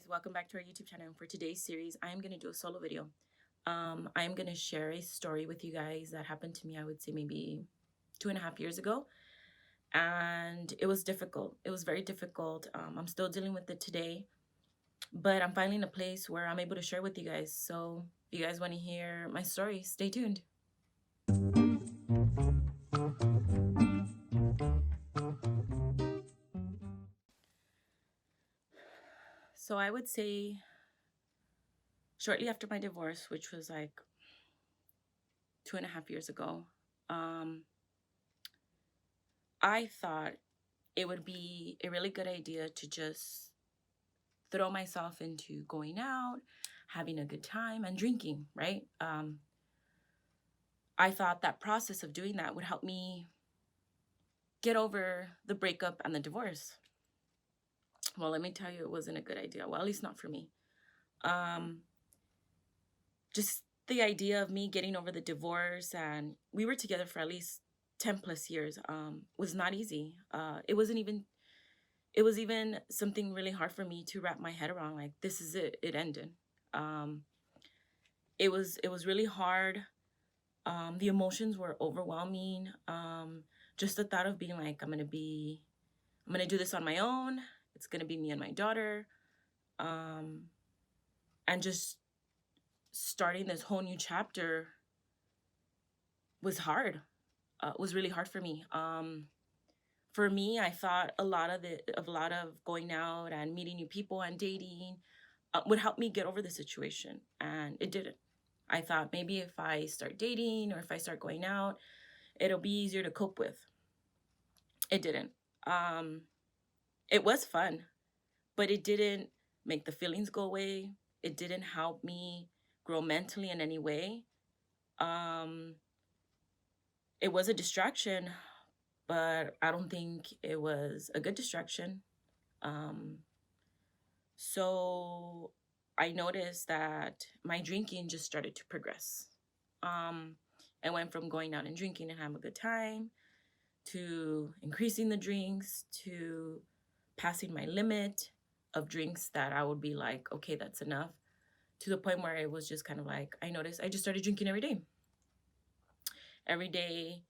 welcome back to our YouTube channel. For today's series, I am going to do a solo video. I am going to share a story with you guys that happened to me, I would say maybe 2.5 years ago. And it was difficult. It was very difficult. I'm still dealing with it today, but I'm finally in a place where I'm able to share with you guys. So if you guys want to hear my story, stay tuned. So I would say shortly after my divorce, which was like 2.5 years ago, I thought it would be a really good idea to just throw myself into going out, having a good time, and drinking, right? I thought that process of doing that would help me get over the breakup and the divorce. Well, let me tell you, it wasn't a good idea. Well, at least not for me. Just the idea of me getting over the divorce, and we were together for at least 10 plus years, was not easy. It was even something really hard for me to wrap my head around. Like, this is it. It ended. It was really hard. The emotions were overwhelming. Just the thought of being like, I'm gonna do this on my own. It's gonna be me and my daughter. And just starting this whole new chapter was hard. Was really hard for me. For me, I thought a lot of going out and meeting new people and dating would help me get over the situation, and it didn't. I thought maybe if I start dating or if I start going out, it'll be easier to cope with. It didn't. It was fun, but it didn't make the feelings go away. It didn't help me grow mentally in any way. It was a distraction, but I don't think it was a good distraction. So I noticed that my drinking just started to progress. I went from going out and drinking and having a good time to increasing the drinks to passing my limit of drinks that I would be like, okay, that's enough, to the point where it was just kind of like, I noticed I just started drinking every day. Every day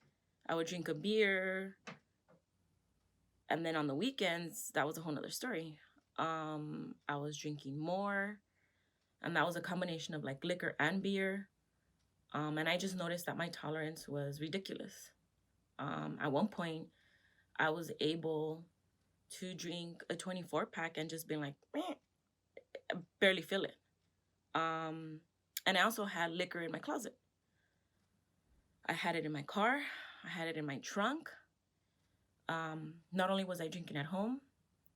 I would drink a beer. And then on the weekends, that was a whole nother story. I was drinking more, and that was a combination of like liquor and beer. And I just noticed that my tolerance was ridiculous. At one point, I was able to drink a 24 pack and just being like, barely feel it. And I also had liquor in my closet. I had it in my car. I had it in my trunk. Not only was I drinking at home,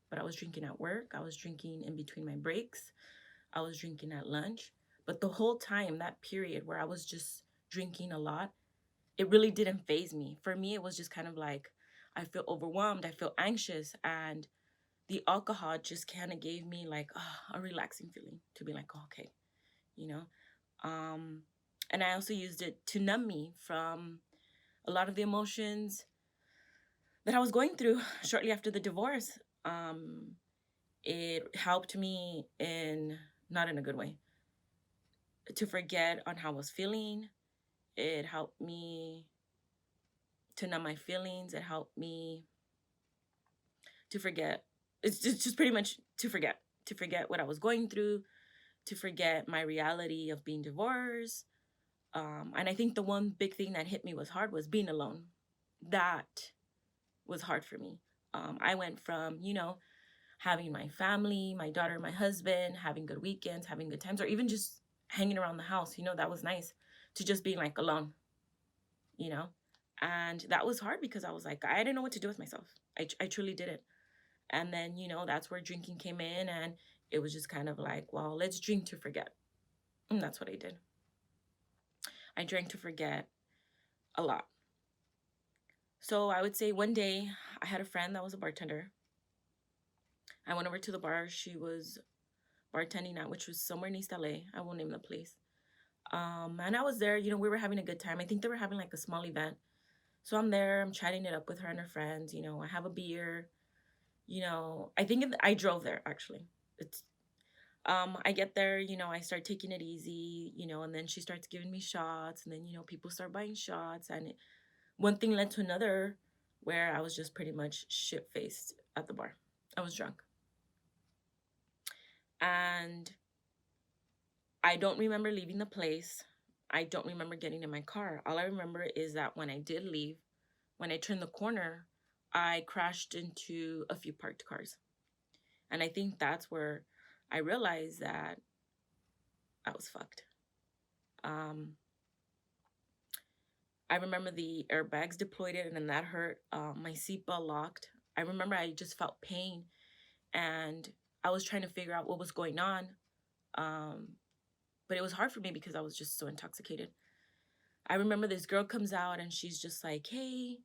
but I was drinking at work. I was drinking in between my breaks. I was drinking at lunch. But the whole time, that period where I was just drinking a lot, it really didn't faze me. For me, it was just kind of like, I feel overwhelmed. I feel anxious. And the alcohol just kind of gave me like a relaxing feeling to be like, oh, okay, you know? And I also used it to numb me from a lot of the emotions that I was going through shortly after the divorce. It helped me not in a good way, to forget on how I was feeling. It helped me to numb my feelings. It helped me to forget. It's just pretty much to forget what I was going through, to forget my reality of being divorced. And I think the one big thing that hit me was hard was being alone. That was hard for me. I went from, having my family, my daughter, my husband, having good weekends, having good times, or even just hanging around the house, that was nice, to just being like alone, and that was hard because I was like, I didn't know what to do with myself. I truly didn't. And then, that's where drinking came in, and it was just kind of like, well, let's drink to forget. And that's what I did. I drank to forget a lot. So I would say one day I had a friend that was a bartender. I went over to the bar she was bartending at, which was somewhere in East LA. I won't name the place. And I was there, we were having a good time. I think they were having like a small event. So I'm there, I'm chatting it up with her and her friends. I have a beer. I think I drove there, actually. I get there, I start taking it easy, and then she starts giving me shots, and then, people start buying shots, and one thing led to another, where I was just pretty much shit-faced at the bar. I was drunk. And I don't remember leaving the place. I don't remember getting in my car. All I remember is that when I did leave, when I turned the corner, I crashed into a few parked cars. And I think that's where I realized that I was fucked. I remember the airbags deployed it, and then that hurt. My seatbelt locked. I remember I just felt pain, and I was trying to figure out what was going on. But it was hard for me because I was just so intoxicated. I remember this girl comes out and she's just like, hey,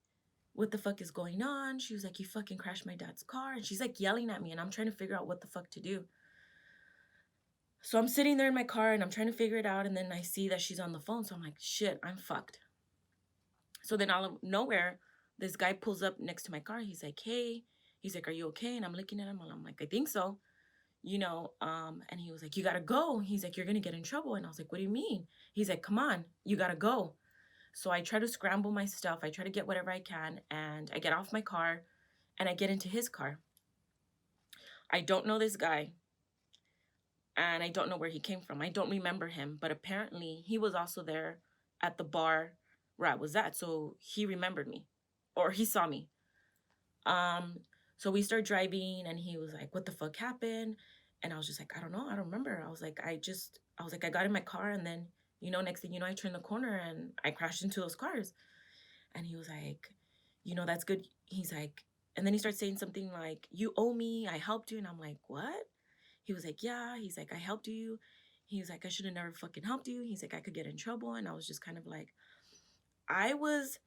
what the fuck is going on? She was like, you fucking crashed my dad's car. And she's like yelling at me, and I'm trying to figure out what the fuck to do. So I'm sitting there in my car and I'm trying to figure it out. And then I see that she's on the phone. So I'm like, shit, I'm fucked. So then out of nowhere, this guy pulls up next to my car. He's like, hey, he's like, are you okay? And I'm looking at him and I'm like, I think so. And he was like, you gotta go. He's like, you're gonna get in trouble. And I was like, what do you mean? He's like, come on, you gotta go. So I try to scramble my stuff. I try to get whatever I can. And I get off my car and I get into his car. I don't know this guy. And I don't know where he came from. I don't remember him. But apparently he was also there at the bar where I was at. So he remembered me, or he saw me. So we start driving and he was like, what the fuck happened? And I was just like, I don't know. I don't remember. I was like, I got in my car, and then, next thing you know, I turned the corner and I crashed into those cars. And he was like, that's good. He's like, and then he starts saying something like, you owe me, I helped you. And I'm like, what? He was like, yeah. He's like, I helped you. He was like, I should have never fucking helped you. He's like, I could get in trouble. And I was just kind of like, I was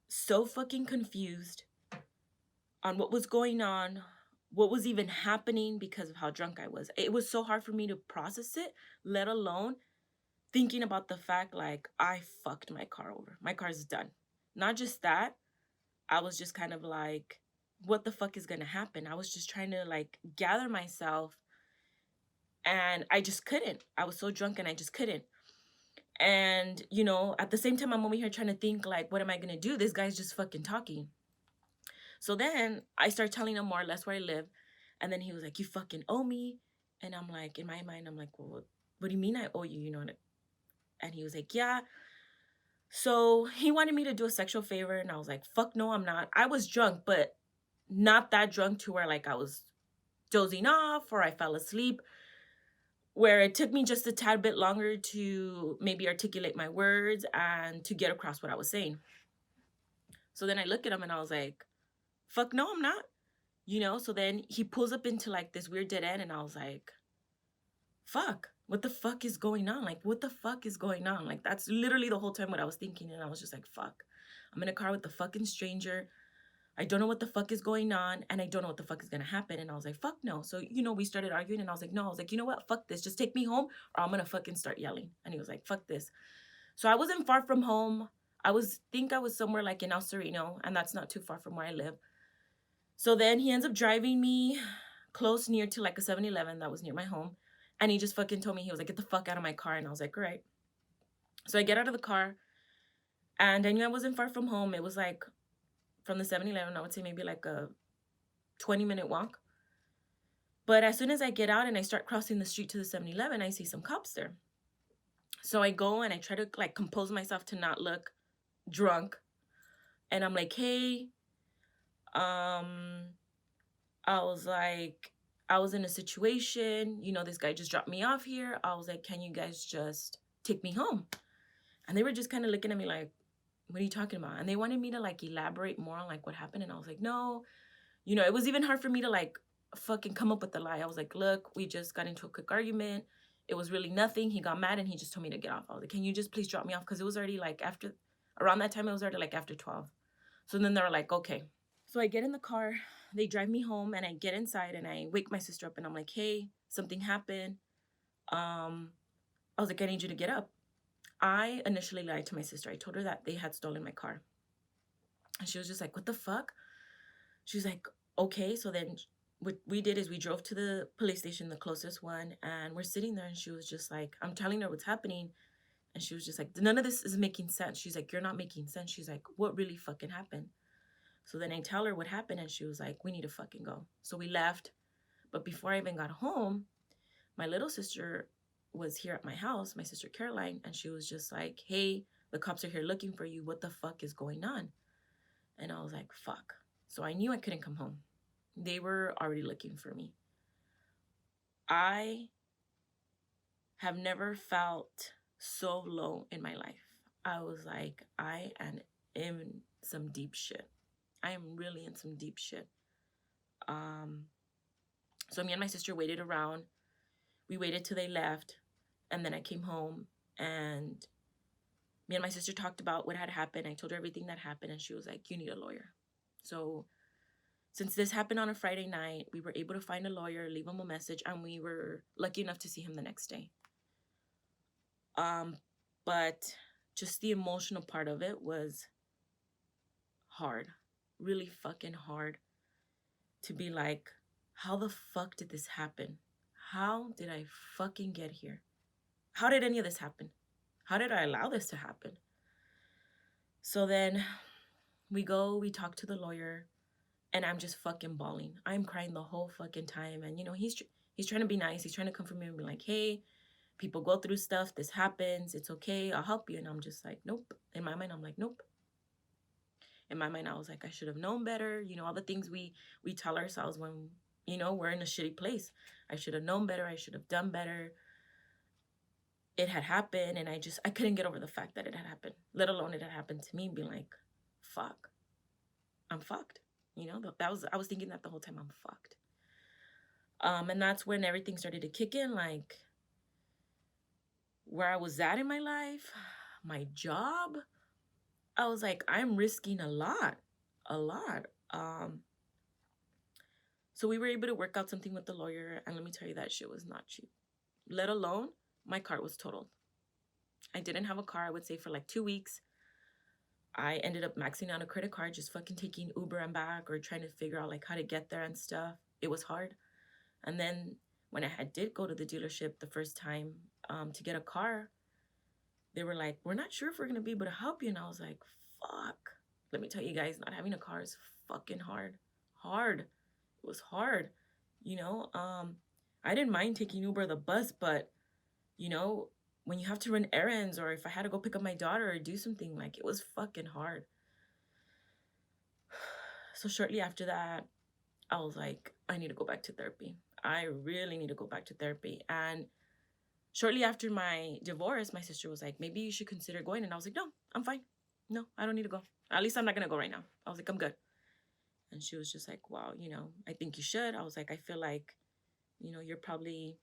so fucking confused on what was going on, what was even happening, because of how drunk I was. It was so hard for me to process it, let alone thinking about the fact, like, I fucked my car over. My car's done. Not just that, I was just kind of like, what the fuck is gonna happen? I was just trying to like gather myself, and I just couldn't. I was so drunk and I just couldn't. And, at the same time, I'm over here trying to think, like, what am I gonna do? This guy's just fucking talking. So then I start telling him more or less where I live. And then he was like, you fucking owe me. And I'm like, in my mind, I'm like, well, what do you mean I owe you? And he was like, yeah. So he wanted me to do a sexual favor. And I was like, fuck no, I'm not. I was drunk, but not that drunk to where like I was dozing off or I fell asleep, where it took me just a tad bit longer to maybe articulate my words and to get across what I was saying. So then I look at him and I was like, fuck no, I'm not. So then he pulls up into like this weird dead end, and I was like, fuck, what the fuck is going on? Like, what the fuck is going on? Like, that's literally the whole time what I was thinking. And I was just like, fuck, I'm in a car with a fucking stranger. I don't know what the fuck is going on, and I don't know what the fuck is gonna happen. And I was like, fuck no. So, we started arguing, and I was like, no. I was like, you know what? Fuck this. Just take me home, or I'm gonna fucking start yelling. And he was like, fuck this. So I wasn't far from home. I was somewhere like in El Sereno, and that's not too far from where I live. So then he ends up driving me close near to like a 7-Eleven that was near my home. And he just fucking told me, he was like, get the fuck out of my car. And I was like, all right. So I get out of the car, and I knew I wasn't far from home. It was like from the 7-Eleven, I would say maybe like a 20-minute walk. But as soon as I get out and I start crossing the street to the 7-Eleven, I see some cops there. So I go and I try to like compose myself to not look drunk. And I'm like, hey, I was like, I was in a situation, this guy just dropped me off here. I was like, can you guys just take me home? And they were just kind of looking at me like, what are you talking about? And they wanted me to like elaborate more on like what happened. And I was like, no, it was even hard for me to like fucking come up with the lie. I was like, look, we just got into a quick argument. It was really nothing. He got mad and he just told me to get off. I was like, can you just please drop me off? Because it was already like around that time, it was already like after 12. So then they were like, okay. So I get in the car, they drive me home, and I get inside and I wake my sister up and I'm like, hey, something happened. I was like, I need you to get up. I initially lied to my sister. I told her that they had stolen my car. And she was just like, what the fuck? She was like, okay. So then what we did is we drove to the police station, the closest one, and we're sitting there, and she was just like, I'm telling her what's happening, and she was just like, none of this is making sense. She's like, you're not making sense. She's like, what really fucking happened? So then I tell her what happened, and she was like, we need to fucking go. So we left. But before I even got home, my little sister was here at my house, my sister Caroline, and she was just like, hey, the cops are here looking for you. What the fuck is going on? And I was like, fuck. So I knew I couldn't come home. They were already looking for me. I have never felt so low in my life. I was like, I am in some deep shit. I am really in some deep shit. So me and my sister waited around. We waited till they left, and then I came home, and me and my sister talked about what had happened. I told her everything that happened, and she was like, you need a lawyer. So since this happened on a Friday night, we were able to find a lawyer, leave him a message, and we were lucky enough to see him the next day. But just the emotional part of it was hard, really fucking hard, to be like, how the fuck did this happen? How did I fucking get here? How did any of this happen? How did I allow this to happen? So then we talk to the lawyer, and I'm just fucking bawling. I'm crying the whole fucking time. And, he's trying to be nice. He's trying to comfort me and be like, hey, people go through stuff. This happens. It's okay. I'll help you. And I'm just like, nope. In my mind, I'm like, nope. In my mind, I was like, I should have known better. All the things we tell ourselves when, we're in a shitty place. I should have known better. I should have done better. It had happened, and I couldn't get over the fact that it had happened, let alone it had happened to me, and being like, fuck, I'm fucked. I was thinking that the whole time, I'm fucked. And that's when everything started to kick in, like where I was at in my life, my job. I was like, I'm risking a lot. So we were able to work out something with the lawyer, and let me tell you, that shit was not cheap. Let alone, my car was totaled. I didn't have a car, I would say, for like 2 weeks. I ended up maxing out a credit card, just fucking taking Uber and back, or trying to figure out like how to get there and stuff. It was hard. And then when I did go to the dealership the first time to get a car, they were like, we're not sure if we're going to be able to help you. And I was like, fuck. Let me tell you guys, not having a car is fucking hard. It was hard. I didn't mind taking Uber or the bus, but, when you have to run errands, or if I had to go pick up my daughter or do something, like, it was fucking hard. So shortly after that, I was like, I need to go back to therapy. I really need to go back to therapy. And shortly after my divorce, my sister was like, maybe you should consider going. And I was like, no, I'm fine. No, I don't need to go. At least I'm not going to go right now. I was like, I'm good. And she was just like, wow, I think you should. I was like, I feel like, you're probably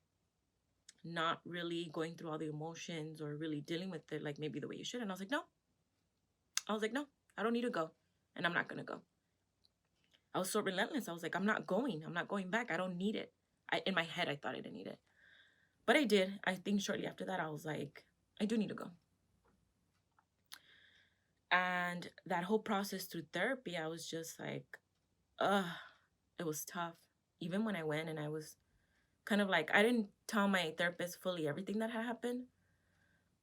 not really going through all the emotions or really dealing with it like maybe the way you should. And I was like, no, I don't need to go. And I'm not going to go. I was so relentless. I was like, I'm not going back. I don't need it. In my head, I thought I didn't need it. But I did. I think shortly after that, I was like, I do need to go. And that whole process through therapy, I was just like, it was tough. Even when I went, and I was kind of like, I didn't tell my therapist fully everything that had happened,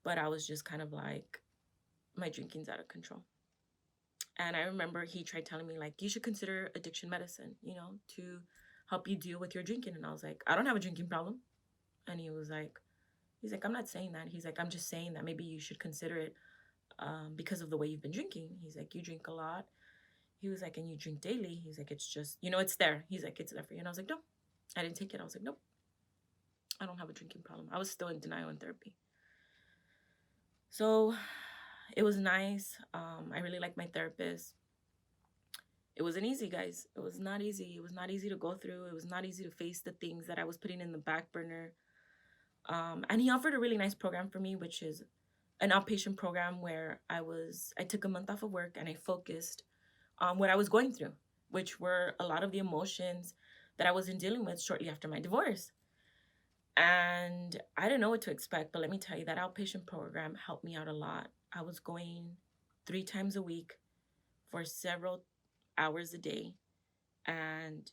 but I was just kind of like, my drinking's out of control. And I remember he tried telling me, like, you should consider addiction medicine, to help you deal with your drinking. And I was like, I don't have a drinking problem. And he's like, I'm not saying that. He's like, I'm just saying that maybe you should consider it because of the way you've been drinking. He's like, you drink a lot. He was like, and you drink daily. He's like, it's just, it's there. He's like, it's there for you. And I was like, no, I didn't take it. I was like, nope, I don't have a drinking problem. I was still in denial in therapy. So it was nice. I really liked my therapist. It wasn't easy, guys. It was not easy. It was not easy to go through. It was not easy to face the things that I was putting in the back burner. And he offered a really nice program for me, which is an outpatient program where I took a month off of work and I focused on what I was going through, which were a lot of the emotions that I was dealing with shortly after my divorce. And I didn't know what to expect, but let me tell you, that outpatient program helped me out a lot. I was going 3 times a week for several hours a day. And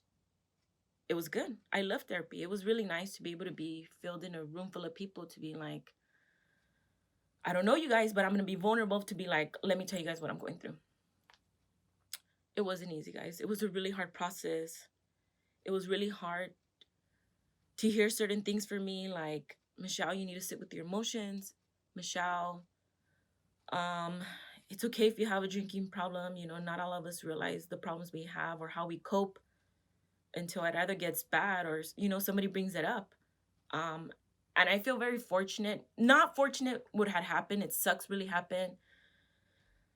it was good. I love therapy. It was really nice to be able to be filled in a room full of people, to be like, I don't know you guys, but I'm going to be vulnerable, to be like, let me tell you guys what I'm going through. It wasn't easy, guys. It was a really hard process. It was really hard to hear certain things for me, like, Michelle, you need to sit with your emotions. Michelle, um, it's okay if you have a drinking problem. You know, not all of us realize the problems we have or how we cope until it either gets bad or, you know, somebody brings it up. Um, and I feel very fortunate, not fortunate what had happened. It sucks really happened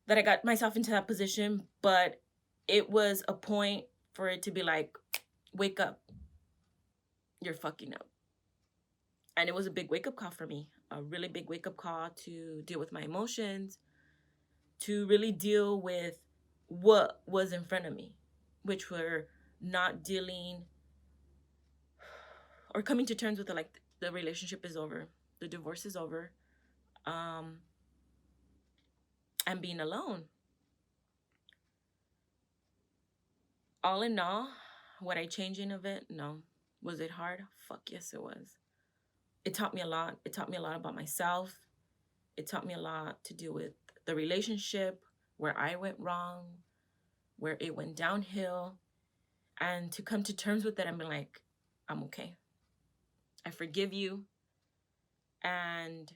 that I got myself into that position, but it was a point for it to be like, wake up, you're fucking up. And it was a big wake up call for me, a really big wake up call to deal with my emotions, to really deal with what was in front of me, which were not dealing or coming to terms with the, like, the relationship is over, the divorce is over, and being alone. All in all, would I change any of it? No. Was it hard? Fuck yes, it was. It taught me a lot. It taught me a lot about myself. It taught me a lot to deal with the relationship, where I went wrong, where it went downhill, and to come to terms with that and be like, I'm okay. I forgive you. And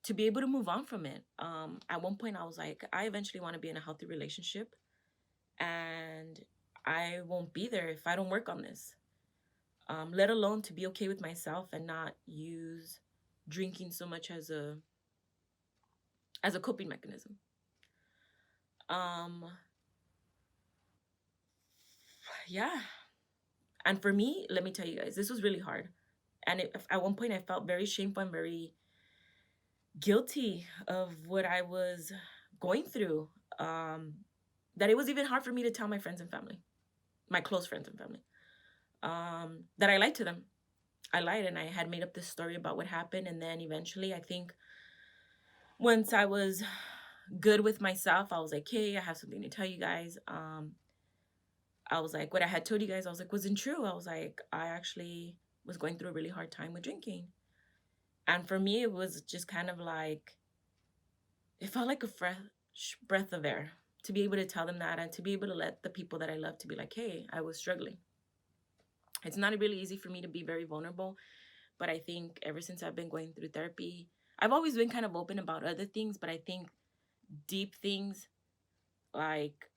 to be able to move on from it. At one point, I was like, I eventually want to be in a healthy relationship, and I won't be there if I don't work on this. Let alone to be okay with myself and not use drinking so much as a coping mechanism. Yeah. And for me, let me tell you guys, this was really hard. And at one point, I felt very shameful and very guilty of what I was going through. That it was even hard for me to tell my friends and family, my close friends and family, that I lied to them. I lied, and I had made up this story about what happened. And then eventually, I think once I was good with myself, I was like, hey, I have something to tell you guys. I was like, what I had told you guys, I was like, wasn't true. I was like, I actually was going through a really hard time with drinking. And for me, it was just kind of like, it felt like a fresh breath of air to be able to tell them that, and to be able to let the people that I love to be like, hey, I was struggling. It's not really easy for me to be very vulnerable, but I think ever since I've been going through therapy, I've always been kind of open about other things, but I think deep things like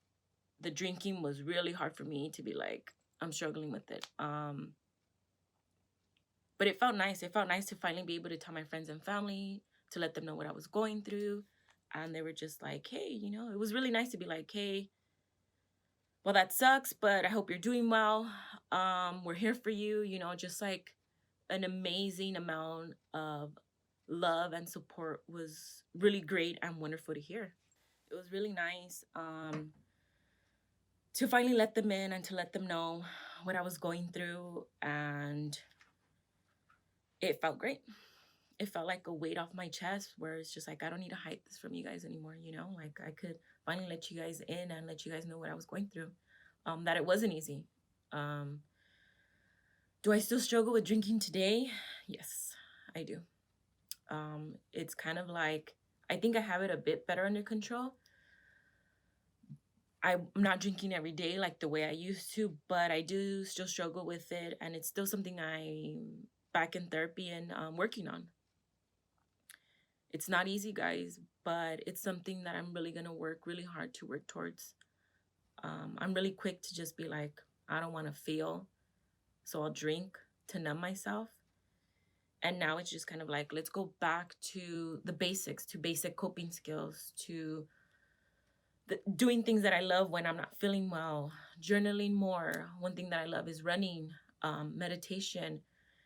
the drinking was really hard for me to be like, I'm struggling with it. But it felt nice. It felt nice to finally be able to tell my friends and family, to let them know what I was going through. And they were just like, hey, you know, it was really nice to be like, hey, well, that sucks, but I hope you're doing well. We're here for you, you know, just like an amazing amount of love and support was really great and wonderful to hear. It was really nice to finally let them in and to let them know what I was going through. And it felt great. It felt like a weight off my chest, where it's just like, I don't need to hide this from you guys anymore, you know? Like, I could finally let you guys in and let you guys know what I was going through. That it wasn't easy. Do I still struggle with drinking today? Yes, I do. It's kind of like, I think I have it a bit better under control. I'm not drinking every day like the way I used to, but I do still struggle with it, and it's still something I'm back in therapy and working on. It's not easy, guys, but it's something that I'm really gonna work really hard to work towards. I'm really quick to just be like, I don't want to feel, so I'll drink to numb myself. And now it's just kind of like, let's go back to the basics, to basic coping skills, to doing things that I love when I'm not feeling well, journaling more. One thing that I love is running, meditation,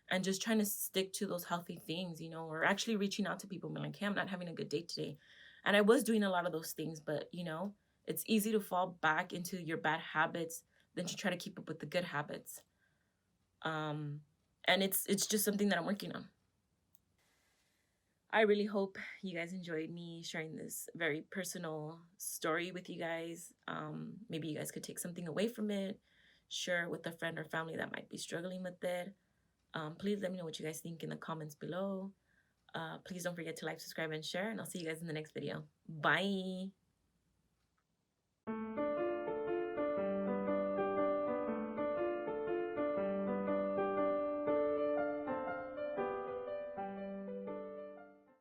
and just trying to stick to those healthy things, you know, or actually reaching out to people and be like, hey, I'm not having a good day today. And I was doing a lot of those things, but, you know, it's easy to fall back into your bad habits than to try to keep up with the good habits. And it's just something that I'm working on. I really hope you guys enjoyed me sharing this very personal story with you guys. Maybe you guys could take something away from it, share with a friend or family that might be struggling with it. Please let me know what you guys think in the comments below. Please don't forget to like, subscribe, and share, and I'll see you guys in the next video. Bye.